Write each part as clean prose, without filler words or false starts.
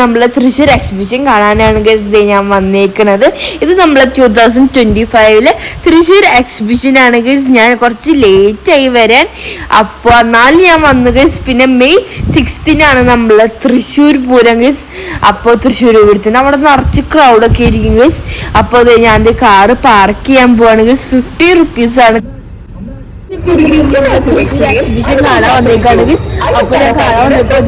നമ്മളെ തൃശ്ശൂർ എക്സിബിഷൻ കാണാനാണ് ഗൈസ് ഞാൻ വന്നേക്കുന്നത്. ഇത് നമ്മളെ 2025 തൃശ്ശൂർ എക്സിബിഷൻ ആണ് ഗൈസ്. ഞാൻ കുറച്ച് ലേറ്റായി വരാൻ, അപ്പോൾ എന്നാലും ഞാൻ വന്നു ഗൈസ്. പിന്നെ May 6 നമ്മളെ തൃശ്ശൂർ പൂരം ഗൈസ്. അപ്പോൾ തൃശ്ശൂർ പൂരത്തിന് അവിടെ നിറച്ച് ക്രൗഡൊക്കെ ആയിരിക്കും ഗൈസ്. അപ്പോൾ ഞാൻ കാറ് പാർക്ക് ചെയ്യാൻ പോവാണ് ഗൈസ്. 50 rupees ആണ്. എക്സിബിഷൻ കാണാൻ വന്നേക്കാണ് ഗൈസ്. അപ്പോൾ ഞാൻ കാണാൻ വന്നപ്പോൾ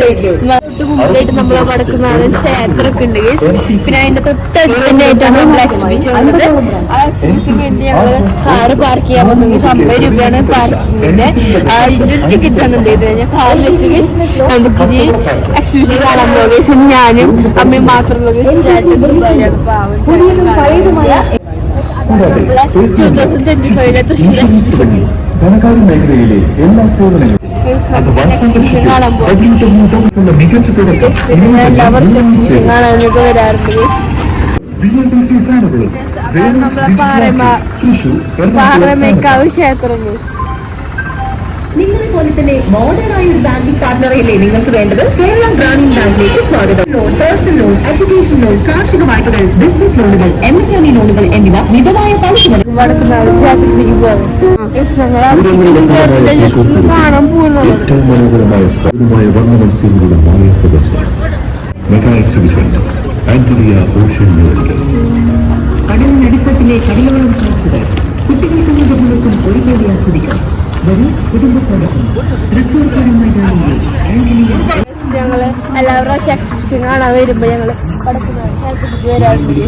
മുമ്പിലായിട്ട് നമ്മൾ വടക്കുന്നാണ് ക്ഷേത്രമൊക്കെ ഉണ്ട് ഗൈസ്. പിന്നെ അതിന്റെ തൊട്ടടുത്തന്നെയായിട്ടാണ് നമ്മൾ എക്സിബിഷൻ ഉള്ളത്. ആ എക്സിബിഷൻ കഴിഞ്ഞ് ഞങ്ങൾ കാറ് പാർക്ക് ചെയ്യാൻ വന്നു ഗൈസ്. 50 രൂപയാണ് പാർക്കിങ്ങിന്റെ. അതിന്റെ ഒരു ടിക്കറ്റ് ആണ് ഉണ്ടായത്. ഞാൻ കാറ് വെച്ച് ഗൈസ് നമുക്ക് ഇനി എക്സിബിഷൻ കാണാൻ പോകും ഗൈസ്. ഞാനും അമ്മയും മാത്രമുള്ള ഗൈസ്. ചേട്ടൻ ദുബായിലാണ്, പാവം. 2025 ധനകാര്യ മേഖലയിലെ എല്ലാ സേവനങ്ങളും മികച്ച തുടക്കം നിങ്ങളെ പോലെ തന്നെ മോഡേൺ ആയ ഒരു ബാങ്കിംഗ് പാർട്ണറല്ലേ നിങ്ങൾക്ക് വേണ്ടത്? കേരള ഗ്രാമീൺ ബാങ്കിലേക്ക് സ്വാഗതം. Loan, personal loan, education loan, കാർഷിക വായ്പകൾ, ബിസിനസ് ലോണുകൾ, MSME ലോണുകൾ എന്നിവ മിതമായ പലിശ ഏറ്റവും മനോഹരമായ കടലിനടിത്തട്ടിലെ കടലോളം കാഴ്ചകൾ കുട്ടികൾക്കും മുതിർന്നവർക്കും ഒരുപോലെ ആസ്വദിക്കാം. ഞങ്ങള് എല്ലാ പ്രാവശ്യം എക്സിബിഷൻ കാണാൻ വരുമ്പോ ഞങ്ങള് വരാറുണ്ട്.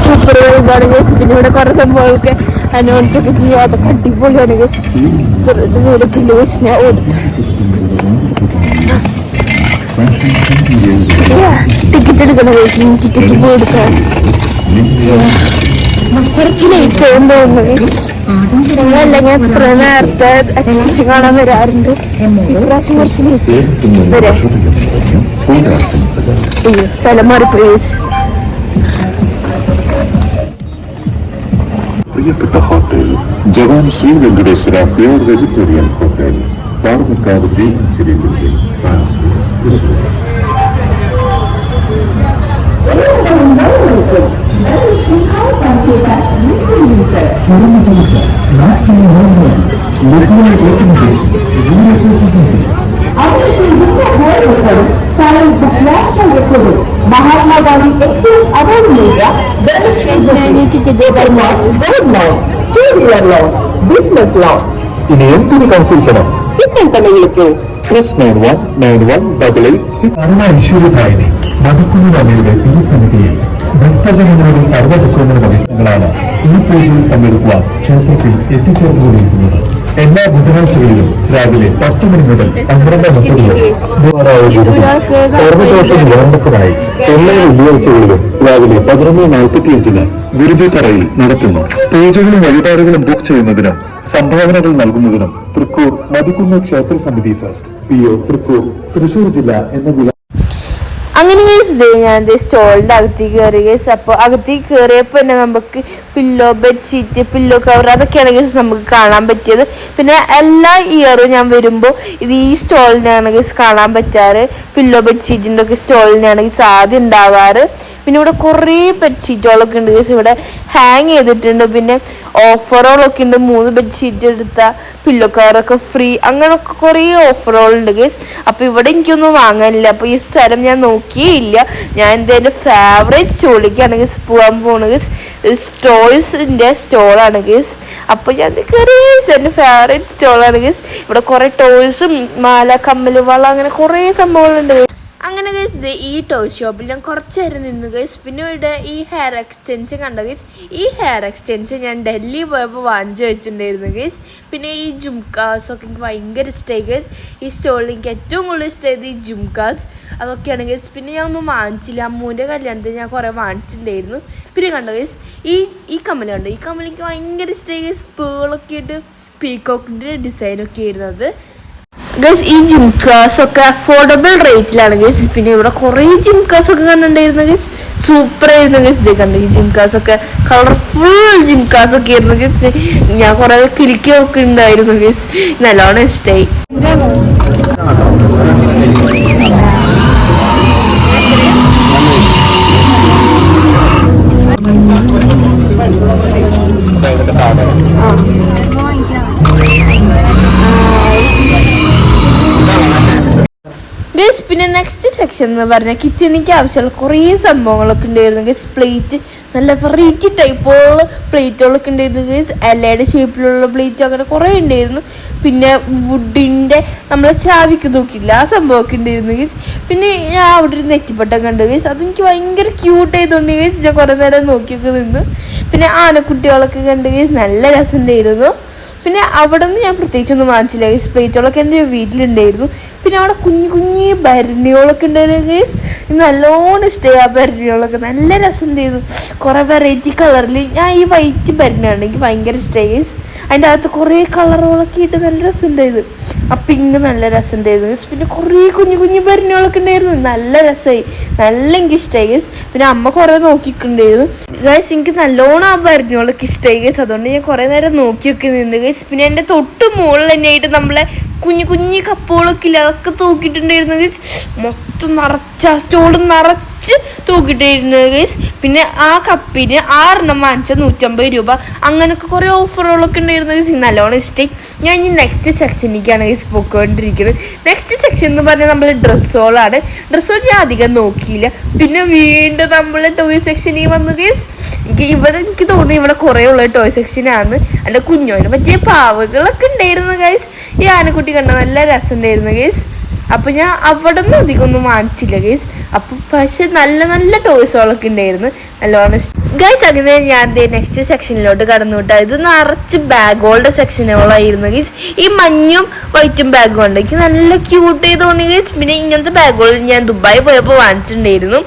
Super guess. പിന്നെ ഇവിടെ കുറെ സംഭവങ്ങളൊക്കെ അനൗൺസ് ഒക്കെ ചെയ്യും. അതൊക്കെ അടിപൊളിയാണ് ഗസ്. ചെറുതൊക്കെ ഞാൻ ടിക്കറ്റ് എടുക്കണം ഗസ്. ടിക്കറ്റ് പോയി എടുക്കാൻ കുറച്ച് ലേറ്റ് ആവും തോന്നുന്നു. ഞങ്ങളല്ലെങ്കിൽ എത്ര നേരത്തെ എക്സിബിഷൻ കാണാൻ വരാറുണ്ട്. ഇപ്രാവശ്യം കുറച്ച് ലേറ്റ് വരാം. സ്ഥലം മാറിപ്പോയി. പ്രിയപ്പെട്ട hotel Jawan Shri Venkateswara pure vegetarian hotel, Parvakkad Beechiri building, Thrissur. Mahatma Gandhi Excellence Award winner, two-wheeler loan, business loan. ഇനി എന്തിനു കാത്തിരിക്കണം? ഇപ്പോൾ തന്നെ വിളിക്കൂ. ഐശ്വര്യഭായിനി മധുക്കുഞ്ഞിന്റെ തിരുസന്നിധിയിൽ ഭക്തജനങ്ങളുടെ സർവ്വ ദുഃഖങ്ങളുടെ ഭക്തങ്ങളാണ് ഈ പൂജയിൽ പങ്കെടുക്കുവാൻ ക്ഷേത്രത്തിൽ എത്തിച്ചേർന്നുകൊണ്ടിരിക്കുന്നത്. എല്ലാ ബുധനാഴ്ചകളിലും രാവിലെ 10 മണി മുതൽ 12:30 വരെ സർവദോഷ നിവാരണത്തിനായി എല്ലാ വെള്ളിയാഴ്ചകളിലും രാവിലെ 11:45 ഗുരുതിത്തറയിൽ നടത്തുന്നു. പൂജകളും വഴിപാടുകളും ബുക്ക് ചെയ്യുന്നതിനും സംഭാവനകൾ നൽകുന്നതിനും തൃക്കൂർ മധുക്കുന്ന് ക്ഷേത്ര സമിതി ട്രസ്റ്റ്, PO തൃക്കൂർ, തൃശ്ശൂർ ജില്ല എന്ന അങ്ങനെ ഞാൻ സ്റ്റോളിൻ്റെ അകത്തേക്ക് കയറി ഗൈസ്. അപ്പോൾ അകത്തേക്ക് കയറിയപ്പോൾ തന്നെ നമുക്ക് പില്ലോ, ബെഡ്ഷീറ്റ്, പില്ലോ കവർ അതൊക്കെയാണ് ഗൈസ് നമുക്ക് കാണാൻ പറ്റിയത്. പിന്നെ എല്ലാ ഇയറും ഞാൻ വരുമ്പോൾ ഇത് ഈ സ്റ്റോളിനാണ് ഗൈസ് കാണാൻ പറ്റാറ്. പില്ലോ ബെഡ്ഷീറ്റിൻ്റെ ഒക്കെ സ്റ്റോളിനാണ് ഗൈസ് ആദ്യം ഉണ്ടാവാറ്. പിന്നെ ഇവിടെ കുറേ ബെഡ്ഷീറ്റുകളൊക്കെ ഉണ്ട് ഗൈസ്. ഇവിടെ ഹാങ് ചെയ്തിട്ടുണ്ട്. പിന്നെ ഓഫറുകളൊക്കെ ഉണ്ട്. 3 ബെഡ്ഷീറ്റ് എടുത്താൽ പില്ലോ കവറൊക്കെ ഫ്രീ, അങ്ങനെയൊക്കെ കുറേ ഓഫറുകളുണ്ട് ഗൈസ്. അപ്പോൾ ഇവിടെ എനിക്കൊന്നും വാങ്ങാനില്ല. അപ്പോൾ ഈ സ്ഥലം ഞാൻ നോക്കിയില്ല. ഞാൻ എൻ്റെ ഫേവറേറ്റ് സ്റ്റോളിലേക്കാണ് ഗൈസ് പോകാൻ പോകുന്നത് ഗൈസ്. ടോയ്സിൻ്റെ സ്റ്റോളാണ് ഗൈസ്. അപ്പോൾ ഞാൻ കയറി ഗൈസ്. എൻ്റെ ഫേവറേറ്റ് സ്റ്റോളാണ് ഗൈസ്. ഇവിടെ കുറേ ടോയ്സും മാല, കമ്മൽ, വള, അങ്ങനെ കുറേ സംഭവങ്ങളുണ്ട്. അങ്ങനെ ഗൈസ് ഈ ടോയ് ഷോപ്പിൽ ഞാൻ കുറച്ച് നേരം നിന്നു ഗൈസ്. പിന്നെ ഇവിടെ ഈ ഹെയർ എക്സ്റ്റെൻഷൻ കണ്ട ഗൈസ്. ഈ ഹെയർ എക്സ്റ്റെൻഷൻ ഞാൻ ഡൽഹി പോയപ്പോൾ വാങ്ങിച്ചു വെച്ചിട്ടുണ്ടായിരുന്നു ഗൈസ്. പിന്നെ ഈ ജുംക്കാസൊക്കെ എനിക്ക് ഭയങ്കര ഇഷ്ടമായി ഗൈസ്. ഈ സ്റ്റോളിൽ എനിക്ക് ഏറ്റവും കൂടുതൽ ഇഷ്ടമായത് ഈ ജുംക്കാസ് അതൊക്കെയാണ് ഗൈസ്. പിന്നെ ഞാൻ ഒന്നും വാങ്ങിച്ചില്ല. അമ്മൂൻ്റെ കല്യാണത്തിന് ഞാൻ കുറേ വാങ്ങിച്ചിട്ടുണ്ടായിരുന്നു. പിന്നെ കണ്ടോ ഗൈസ് ഈ കമ്മൽ കണ്ടോ. ഈ കമ്മൽ എനിക്ക് ഭയങ്കര ഇഷ്ടമായി ഗൈസ്. പേളൊക്കെ ആയിട്ട് പീക്കോക്കിൻ്റെ ഡിസൈനൊക്കെ ആയിരുന്നത്. ഗൈസ് ഈ ജിംകാസ് ഒക്കെ അഫോർഡബിൾ റേറ്റിലാണ് ഗൈസ്. പിന്നെ ഇവിടെ കുറേ ജിംകാസ് ഒക്കെ കണ്ടിട്ടുണ്ടായിരുന്നു ഗൈസ്. സൂപ്പർ ആയിരുന്നു ഗൈസ്. ഇത് കണ്ടു ഈ ജിംകാസ് ഒക്കെ കളർഫുൾ ജിംകാസ് ഒക്കെ ആയിരുന്നു ഗൈസ്. ഞാൻ കുറെ കിളിക്കി ഒക്കെ ഉണ്ടായിരുന്നു ഗൈസ്. നല്ലോണം ഇഷ്ടമായി. പിന്നെ നെക്സ്റ്റ് സെക്ഷൻ എന്ന് പറഞ്ഞാൽ കിച്ചണിക്ക് ആവശ്യമുള്ള കുറേ സംഭവങ്ങളൊക്കെ ഉണ്ടായിരുന്നു ഗൈസ്. പ്ലേറ്റ് നല്ല വെറൈറ്റി ടൈപ്പുള്ള പ്ലേറ്റുകളൊക്കെ ഉണ്ടായിരുന്നു ഗൈസ്. എലയുടെ ഷേപ്പിലുള്ള പ്ലേറ്റ് അങ്ങനെ കുറേ ഉണ്ടായിരുന്നു. പിന്നെ വുഡിൻ്റെ നമ്മളെ ചാവിക്ക് തൂക്കില്ല ആ സംഭവമൊക്കെ ഉണ്ടായിരുന്നു ഗൈസ്. പിന്നെ ഞാൻ അവിടെ ഒരു നെറ്റിപ്പട്ടം കണ്ടു ഗൈസ്. അതെനിക്ക് ഭയങ്കര ക്യൂട്ട് ആയതുകൊണ്ട് ഗൈസ് ഞാൻ കുറേ നേരം നോക്കിയൊക്കെ നിന്നു. പിന്നെ ആനക്കുട്ടികളൊക്കെ കണ്ടു ഗൈസ്. നല്ല രസമുണ്ടായിരുന്നു. പിന്നെ അവിടെ നിന്ന് ഞാൻ പ്രത്യേകിച്ചൊന്നും വാങ്ങിച്ചില്ല ഗൈസ്. പ്ലേറ്റുകളൊക്കെ എൻ്റെ വീട്ടിലുണ്ടായിരുന്നു. പിന്നെ അവിടെ കുഞ്ഞു ഭരണികളൊക്കെ ഉണ്ടായിരുന്നു ഗൈസ്. നല്ലോണം ഇഷ്ടമായി ആ ഭരണികളൊക്കെ. നല്ല രസമുണ്ടായിരുന്നു. കുറേ വെറൈറ്റി കളറിൽ. ഞാൻ ഈ വൈറ്റ് ഭരണിയാണ് എനിക്ക് ഭയങ്കര ഇഷ്ടമായി ഗൈസ്. അതിൻ്റെ അകത്ത് കുറേ കളറുകളൊക്കെ ഇട്ട് നല്ല രസമുണ്ടായിരുന്നു. ആ പിങ്ക് നല്ല രസമുണ്ടായിരുന്നു ഗൈസ്. പിന്നെ കുറേ കുഞ്ഞു ഭരണികളൊക്കെ ഉണ്ടായിരുന്നു. നല്ല രസമായി. നല്ല എനിക്ക് ഇഷ്ടമായി ഗൈസ്. പിന്നെ അമ്മ കുറേ നോക്കിയിട്ടുണ്ടായിരുന്നു ഗൈസ്. എനിക്ക് നല്ലോണം ആ ഭരണികളൊക്കെ ഇഷ്ടമായി ഗൈസ്. അതുകൊണ്ട് ഞാൻ കുറേ നേരം നോക്കിയൊക്കെ നിന്നു ഗൈസ്. പിന്നെ എൻ്റെ തൊട്ട് മുകളിൽ തന്നെയായിട്ട് നമ്മളെ കുഞ്ഞു കപ്പുകളൊക്കെ ഇല്ല അതൊക്കെ തൂക്കിയിട്ടുണ്ടായിരുന്നു ഗൈസ്. മൊത്തം നിറച്ച് ആ സ്റ്റോൾ നിറച്ച് തൂക്കിയിട്ടായിരുന്നു ഗൈസ്. പിന്നെ ആ കപ്പിന് 6 വാങ്ങിച്ച 150 രൂപ. അങ്ങനെയൊക്കെ കുറേ ഓഫറുകളൊക്കെ ഉണ്ടായിരുന്നു ഗൈസ്. നല്ലോണം ഇഷ്ടമായി. ഞാൻ ഇനി നെക്സ്റ്റ് സെക്ഷനിലേക്കാണ് ഗൈസ് പോയിക്കൊണ്ടിരിക്കുന്നത്. നെക്സ്റ്റ് സെക്ഷൻ എന്ന് പറഞ്ഞാൽ നമ്മൾ ഡ്രസ്സുകളാണ്. ഡ്രസ്സുകൾ ഞാൻ അധികം നോക്കിയില്ല. പിന്നെ വീണ്ടും നമ്മൾ ടോയ് സെക്ഷനിൽ വന്നു ഗൈസ്. എനിക്ക് തോന്നുന്നു ഇവിടെ കുറേ ഉള്ള ടോയ് സെക്ഷനാണ്. എൻ്റെ കുഞ്ഞോന് പറ്റിയ പാവകളൊക്കെ ഉണ്ടായിരുന്നു ഗൈസ്. ഈ ആനക്കുട്ടി കണ്ട നല്ല രസമുണ്ടായിരുന്നു ഗൈസ്. അപ്പോൾ ഞാൻ അവിടെ നിന്ന് അധികം ഒന്നും വാങ്ങിച്ചില്ല ഗൈസ്. അപ്പോൾ പക്ഷെ നല്ല ടോയ്സുകളൊക്കെ ഉണ്ടായിരുന്നു. നല്ലോണം ഗൈസ്. അങ്ങനെ ഞാൻ നെക്സ്റ്റ് സെക്ഷനിലോട്ട് കടന്നു വിട്ടാൽ ഇത് നിറച്ച് ബാഗുകളുടെ സെക്ഷനുകളായിരുന്നു ഗൈസ്. ഈ മഞ്ഞും വൈറ്റും ബാഗും ഉണ്ട്. എനിക്ക് നല്ല ക്യൂട്ട് ചെയ്തോണ്ട് ഗൈസ്. പിന്നെ ഇങ്ങനത്തെ ബാഗുകൾ ഞാൻ ദുബായി പോയപ്പോൾ വാങ്ങിച്ചിട്ടുണ്ടായിരുന്നു.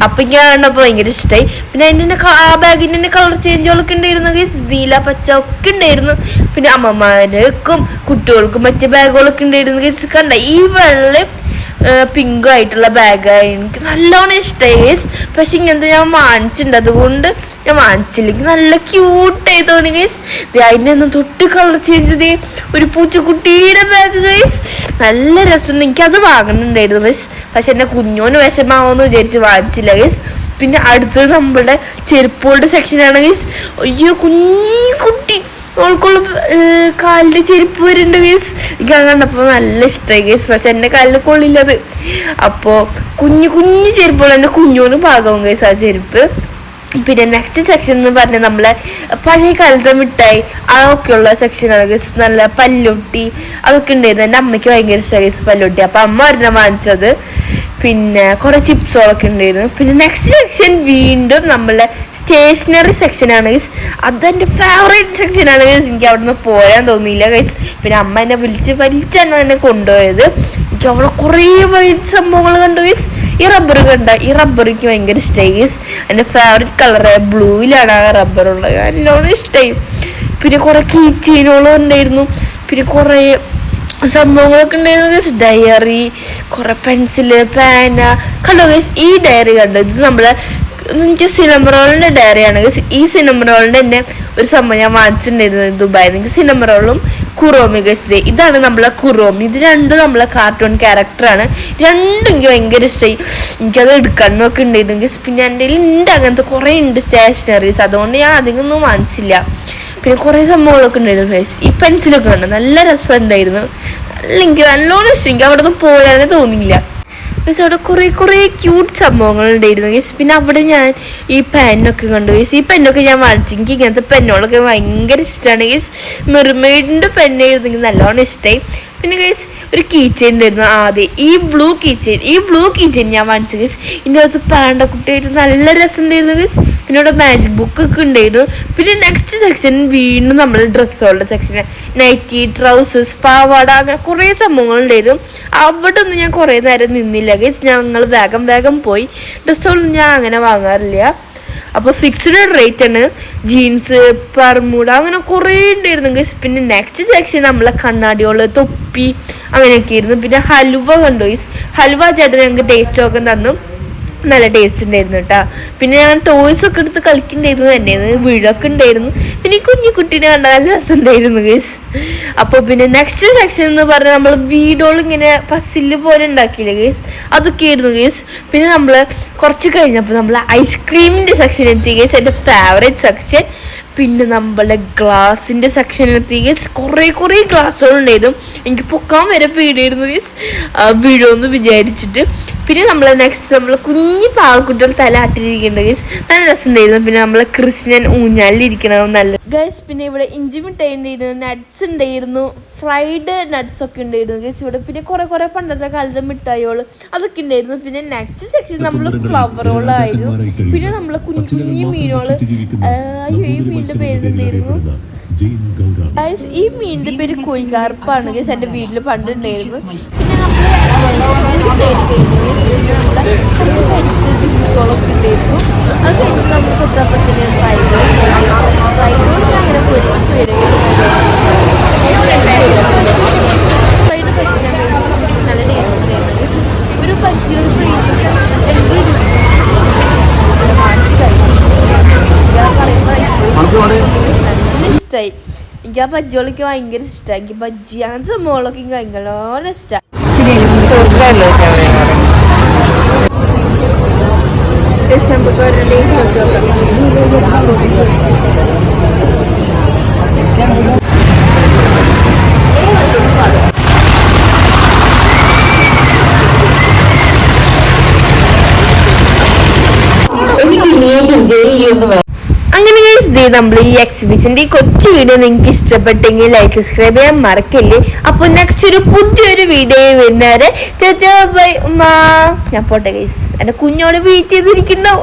അപ്പം ഞാൻ കണ്ടപ്പോൾ ഭയങ്കര ഇഷ്ടമായി. പിന്നെ അതിൻ്റെ ആ ബാഗിൻ്റെ തന്നെ കളർ ചേഞ്ചുകളൊക്കെ ഉണ്ടായിരുന്നു ഗൈസ്. നീല പച്ച ഒക്കെ ഉണ്ടായിരുന്നു. പിന്നെ അമ്മമാർക്കും കുട്ടികൾക്കും മറ്റേ ബാഗുകളൊക്കെ ഉണ്ടായിരുന്നു ഗൈസ്. കണ്ട ഈ വെള്ള പിങ്കും ആയിട്ടുള്ള ബാഗായി എനിക്ക് നല്ലോണം ഇഷ്ടമായി ഗൈസ്. പക്ഷെ ഇങ്ങനത്തെ ഞാൻ വാങ്ങിച്ചിട്ടുണ്ട്. അതുകൊണ്ട് ഞാൻ വാങ്ങിച്ചില്ല. എനിക്ക് നല്ല ക്യൂട്ടായി തോന്നി ഗൈസ്. അതിൻ്റെ ഒന്നും തൊട്ട് കളർ ചേഞ്ച് ചെയ്തേ ഒരു പൂച്ചക്കുട്ടിയുടെ ബാഗ് ഗൈസ്. നല്ല രസമുണ്ട്. എനിക്കത് വാങ്ങുന്നുണ്ടായിരുന്നു ഗൈസ്. പക്ഷെ എൻ്റെ കുഞ്ഞോന് വിഷമാവെന്ന് വിചാരിച്ച് വാങ്ങിച്ചില്ല ഗൈസ്. പിന്നെ അടുത്തത് നമ്മുടെ ചെരുപ്പുകളുടെ സെക്ഷനാണ് ഗൈസ്. അയ്യോ കുട്ടി അവൾക്കുള്ള കാലിൻ്റെ ചെരുപ്പ് വരുന്നുണ്ട് ഗൈസ്. എനിക്ക് അത് കണ്ടപ്പോൾ നല്ല ഇഷ്ടമായി ഗൈസ്. പക്ഷെ എൻ്റെ കാലിൽ കൊള്ളില്ലത്. അപ്പോൾ കുഞ്ഞു ചെരുപ്പുകൾ എൻ്റെ കുഞ്ഞോന് പാകവും ഗൈസ് ആ ചെരുപ്പ്. പിന്നെ നെക്സ്റ്റ് സെക്ഷൻ എന്ന് പറഞ്ഞാൽ നമ്മളെ പഴയ കാലത്തെ മിഠായി അതൊക്കെയുള്ള സെക്ഷനാണ് ഗൈസ്. നല്ല പല്ലുട്ടി അതൊക്കെ ഉണ്ടായിരുന്നു. എൻ്റെ അമ്മയ്ക്ക് ഭയങ്കര ഇഷ്ടമായി ഗൈസ് പല്ലുട്ടി. അപ്പോൾ അമ്മ ഒരെണ്ണം വാങ്ങിച്ചത്. പിന്നെ കുറേ ചിപ്സുകളൊക്കെ ഉണ്ടായിരുന്നു. പിന്നെ നെക്സ്റ്റ് സെക്ഷൻ വീണ്ടും നമ്മളെ സ്റ്റേഷനറി സെക്ഷനാണ് ഗൈസ്. അതെൻ്റെ ഫേവറേറ്റ് സെക്ഷനാണ് ഗൈസ്. എനിക്ക് അവിടെ നിന്ന് പോരാൻ തോന്നിയില്ല ഗൈസ്. പിന്നെ അമ്മ എന്നെ വലിച്ചാണ് എന്നെ കൊണ്ടുപോയത്. എനിക്ക് അവിടെ കുറേ വൈറ്റ് സംഭവങ്ങൾ കണ്ടു ഗൈസ്. ഈ റബ്ബർ കണ്ട ഈ റബ്ബർ എനിക്ക് ഭയങ്കര ഇഷ്ടമായി ഗൈസ്. എൻ്റെ ഫേവറേറ്റ് കളറ് ബ്ലൂവിലാണ് ആ റബ്ബറുള്ളത്. നല്ലോണം ഇഷ്ടമായി. പിന്നെ കുറേ കീ ചെയിനുകളും ഉണ്ടായിരുന്നു. പിന്നെ കുറേ സംഭവങ്ങളൊക്കെ ഉണ്ടായിരുന്നു ഗൈസ്. ഡയറി, കുറേ പെൻസില്, പേന കണ്ടോ ഗൈസ്. ഈ ഡയറി കണ്ടോ. ഇത് നമ്മളെ എനിക്ക് സിനമറോളിൻ്റെ ഡയറിയാണ് ഗൈസ്. ഈ സിനമറോളിൻ്റെ തന്നെ ഒരു സംഭവം ഞാൻ വാങ്ങിച്ചിട്ടുണ്ടായിരുന്നു ദുബായിൽ. എനിക്ക് സിനമറോളും കുറോമി ഗൈസ്. ഇതാണ് നമ്മളെ കുറോമി. ഇത് രണ്ടും നമ്മളെ കാർട്ടൂൺ ക്യാരക്ടറാണ്. രണ്ടും എനിക്ക് ഭയങ്കര ഇഷ്ടമായി. എനിക്കത് എടുക്കാനൊക്കെ ഉണ്ടായിരുന്നു ഗൈസ്. പിന്നെ എൻ്റെ ഉണ്ട് അങ്ങനത്തെ കുറേ ഉണ്ട് സ്റ്റേഷനറീസ്. അതുകൊണ്ട് ഞാൻ അധികം ഒന്നും വാങ്ങിച്ചില്ല. പിന്നെ കുറേ സംഭവങ്ങളൊക്കെ ഉണ്ടായിരുന്നു ഗൈസ്. ഈ പെൻസിലൊക്കെ കണ്ടു നല്ല രസമുണ്ടായിരുന്നു. എനിക്ക് നല്ലോണം ഇഷ്ടം. എനിക്ക് അവിടെ നിന്ന് പോരാനേ തോന്നിയില്ല ഗൈസ്. അവിടെ കുറേ ക്യൂട്ട് സംഭവങ്ങൾ ഉണ്ടായിരുന്നു ഗൈസ്. പിന്നെ അവിടെ ഞാൻ ഈ പെന്നൊക്കെ കണ്ടു ഗൈസ്. ഈ പെന്നൊക്കെ ഞാൻ വാങ്ങിച്ചു. എനിക്ക് ഇങ്ങനത്തെ പെന്നുകളൊക്കെ ഭയങ്കര ഇഷ്ടമാണ് ഗൈസ്. മെർമെയ്ഡിൻ്റെ പെന്നായിരുന്നു എനിക്ക് നല്ലോണം ഇഷ്ടമായി. പിന്നെ ഗൈസ് ഒരു കീ ചെയിൻ ഉണ്ടായിരുന്നു ആദ്യം. ഈ ബ്ലൂ കീ ചെയിൻ ഞാൻ വാങ്ങിച്ചു ഗൈസ്. ഇതിൻ്റെ അകത്ത് പാണ്ട കുട്ടിയായിട്ട് നല്ല രസമുണ്ടായിരുന്നു ഗൈസ്. പിന്നെ ഇവിടെ മാജിക് ബുക്കൊക്കെ ഉണ്ടായിരുന്നു. പിന്നെ നെക്സ്റ്റ് സെക്ഷൻ വീണ്ടും നമ്മൾ ഡ്രസ്സുകളുടെ സെക്ഷൻ. നൈറ്റി, ട്രൗസേഴ്സ്, പാവാട അങ്ങനെ കുറേ സംഭവങ്ങളുണ്ടായിരുന്നു. അവിടെ ഒന്നും ഞാൻ കുറേ നേരം നിന്നില്ല ഗൈസ്. ഞങ്ങൾ വേഗം പോയി. ഡ്രസ്സുകളൊന്നും ഞാൻ അങ്ങനെ വാങ്ങാറില്ല. അപ്പോൾ ഫിക്സ്ഡ് റേറ്റ് ആണ്. ജീൻസ്, പെർമുഡ, അങ്ങനെ കുറേ ഉണ്ടായിരുന്നു ഗൈസ്. പിന്നെ നെക്സ്റ്റ് സെക്ഷൻ നമ്മളെ കണ്ണാടിയോള്, തൊപ്പി, അങ്ങനെയൊക്കെ ആയിരുന്നു. പിന്നെ ഹലുവ കണ്ടു ഗൈസ്. ഹലുവ ചേട്ടൻ ഞങ്ങൾക്ക് ടേസ്റ്റ് ഒക്കെ തന്നു. നല്ല ടേസ്റ്റ് ഉണ്ടായിരുന്നു കേട്ടോ. പിന്നെ ഞാൻ ടോയ്സ് ഒക്കെ എടുത്ത് കളിക്കുന്നുണ്ടായിരുന്നു, തന്നെയായിരുന്നു വീഴൊക്കെ ഉണ്ടായിരുന്നു. പിന്നെ ഈ കുഞ്ഞു കുട്ടീനെ കണ്ട നല്ല രസമുണ്ടായിരുന്നു ഗൈസ്. അപ്പോൾ പിന്നെ നെക്സ്റ്റ് സെക്ഷൻ എന്ന് പറഞ്ഞാൽ നമ്മൾ വീടുകൾ ഇങ്ങനെ ഫസില് പോലെ ഉണ്ടാക്കിയില്ലേ ഗൈസ്, അതൊക്കെ ആയിരുന്നു ഗൈസ്. പിന്നെ നമ്മൾ കുറച്ച് കഴിഞ്ഞപ്പോൾ നമ്മൾ ഐസ്ക്രീമിൻ്റെ സെക്ഷൻ എത്തി ഗൈസ്, എൻ്റെ ഫേവറേറ്റ് സെക്ഷൻ. പിന്നെ നമ്മളെ ഗ്ലാസിൻ്റെ സെക്ഷനിലെത്തി ഗൈസ്. കുറേ ഗ്ലാസ്സുകളുണ്ടായിരുന്നു. എനിക്ക് പൊക്കാൻ വരെ പേടിയായിരുന്നു ഗൈസ്, വീഴുമെന്ന് വിചാരിച്ചിട്ട്. പിന്നെ നമ്മൾ നെക്സ്റ്റ് നമ്മൾ കുഞ്ഞു പാവക്കുട്ടികൾ തലാട്ടിരിക്കുന്നുണ്ട് ഗൈസ്, നല്ല രസമുണ്ടായിരുന്നു. പിന്നെ നമ്മൾ കൃഷ്ണൻ ഊഞ്ഞാലിരിക്കണം നല്ല ഗൈസ്. പിന്നെ ഇവിടെ ഇഞ്ചി മിഠായി ഉണ്ടായിരുന്നു, നട്ട്സ് ഉണ്ടായിരുന്നു, ഫ്രൈഡ് നട്ട്സ് ഒക്കെ ഉണ്ടായിരുന്നു ഗൈസ് ഇവിടെ. പിന്നെ കുറേ പണ്ടത്തെ കാലത്തെ മിഠായികൾ അതൊക്കെ ഉണ്ടായിരുന്നു. പിന്നെ നെക്സ്റ്റ് സെക്ഷൻ നമ്മൾ ഫ്ലവറുകളായിരുന്നു. പിന്നെ നമ്മൾ കുഞ്ഞു മീനുകൾ. അയ്യോ, ഈ മീനിന്റെ പേരെന്തായിരുന്നു ഗൈസ്? ഈ മീനിന്റെ പേര് കോഴിക്കാർപ്പാണ് ഗൈസ്, എൻ്റെ വീട്ടിൽ പണ്ടുണ്ടായിരുന്നു. പിന്നെ നമ്മൾ സൈഡ് കഴിഞ്ഞു നമ്മളെ കുറച്ച് പരിപ്പ് ജ്യൂസുകളൊക്കെ ഉണ്ടായിരുന്നു. അത് കഴിഞ്ഞിട്ട് നമ്മൾ തൊട്ടപ്പത്തിന് ഫ്രൈഡ് അങ്ങനെ ഫ്രൈഡ് പറ്റിയ നല്ല ടേസ്റ്റ് ഉണ്ടായിരുന്നു. ഒരു പറ്റിയ ഒരു പ്ലേറ്റ് 80 രൂപ വാങ്ങിച്ച് നല്ല ഇഷ്ടമായി. എനിക്ക് ആ ബജ്ജികളൊക്കെ ഭയങ്കര ഇഷ്ടമായി. എനിക്ക് ബജ്ജി അങ്ങനത്തെ സംഭവങ്ങളൊക്കെ എനിക്ക് ഭയങ്കര ഇഷ്ടമാണ്. നമുക്ക് ഒരു ടേസ്റ്റ് അങ്ങനെ നമ്മൾ ഈ എക്സിബിഷന്റെ ഈ കൊച്ചു വീഡിയോ നിങ്ങൾക്ക് ഇഷ്ടപ്പെട്ടെങ്കിൽ ലൈക്ക് സബ്സ്ക്രൈബ് ചെയ്യാൻ മറക്കല്ലേ. അപ്പോൾ നെക്സ്റ്റ് ഒരു പുതിയൊരു വീഡിയോ വരുന്നവരെ ബൈ. ഞാൻ പോട്ടെ ഗൈസ്, എന്റെ കുഞ്ഞോട് വെയിറ്റ് ചെയ്തിരിക്കുന്നു.